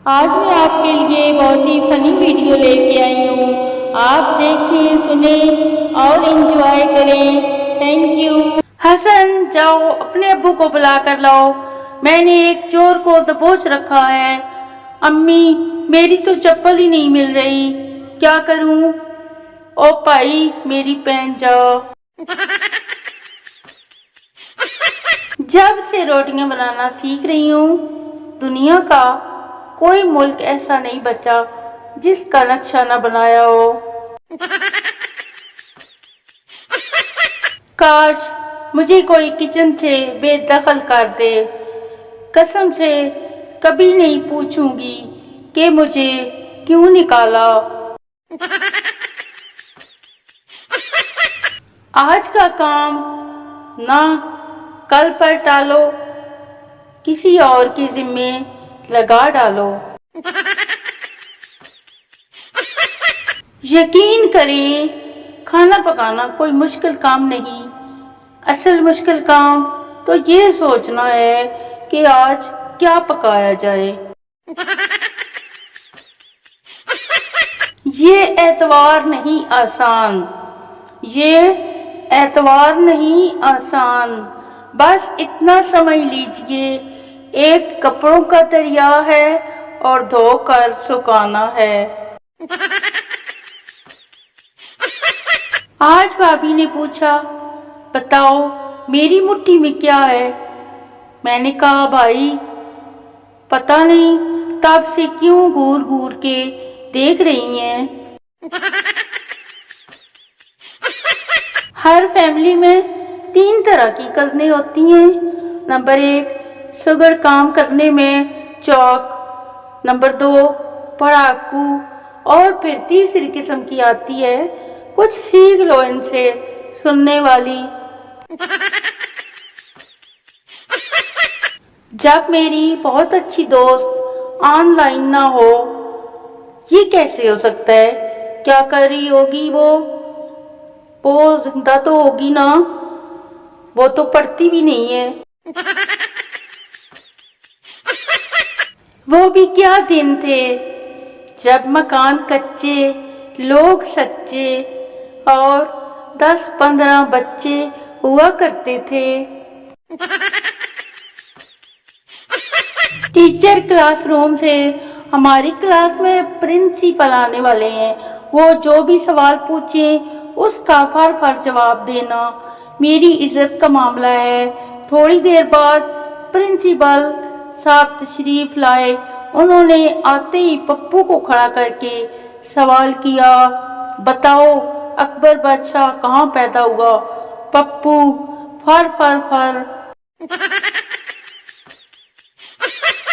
آج میں آپ کے لیے بہت ہی فنی ویڈیو لے کے آئی ہوں۔ آپ دیکھیں، سنیں اور انجوائے کریں۔ Thank you. حسن، جاؤ اپنے ابو کو بلا کر لاؤ، میں نے ایک چور کو دبوچ رکھا ہے۔ امی، میری تو چپل ہی نہیں مل رہی، کیا کروں؟ او بھائی، میری پہن جاؤ۔ جب سے روٹیاں بنانا سیکھ رہی ہوں، دنیا کا کوئی ملک ایسا نہیں بچا جس کا نقشہ نہ بنایا ہو۔ کاش مجھے کوئی کچن سے بے دخل کر دے۔ قسم سے کبھی نہیں پوچھوں گی کہ مجھے کیوں نکالا۔ آج کا کام نہ کل پر ٹالو، کسی اور کے ذمے لگا ڈالو۔ یقین کریں، کھانا پکانا کوئی مشکل کام نہیں۔ اصل مشکل کام تو یہ سوچنا ہے کہ آج کیا پکایا جائے۔ یہ اتوار نہیں آسان، یہ اتوار نہیں آسان، بس اتنا سمجھ لیجئے ایک کپڑوں کا دریا ہے اور دھو کر سکھانا ہے۔ آج بھابھی نے پوچھا، بتاؤ میری مٹھی میں کیا ہے؟ میں نے کہا، بھائی پتہ نہیں تب سے کیوں گور گور کے دیکھ رہی ہیں۔ ہر فیملی میں 3 طرح کی کزنیں ہوتی ہیں۔ نمبر 1، سگڑ کام کرنے میں چوک۔ نمبر 2، پڑھاکو۔ اور پھر تیسری قسم کی آتی ہے، کچھ سیکھ لو ان سے سننے والی۔ جب میری بہت اچھی دوست آن لائن نہ ہو، یہ کیسے ہو سکتا ہے؟ کیا کر رہی ہوگی وہ زندہ تو ہوگی نا، وہ تو پڑھتی بھی نہیں ہے۔ وہ بھی کیا دن تھے جب مکان کچے، لوگ سچے اور 10-15 بچے ہوا کرتے تھے۔ ٹیچر کلاس روم سے ہماری کلاس میں پرنسپل آنے والے ہیں، وہ جو بھی سوال پوچھیں اس کا فر جواب دینا میری عزت کا معاملہ ہے۔ تھوڑی دیر بعد پرنسپل صاحب تشریف لائے۔ انہوں نے آتے ہی پپو کو کھڑا کر کے سوال کیا، بتاؤ اکبر بادشاہ کہاں پیدا ہوا؟ پپو، فر۔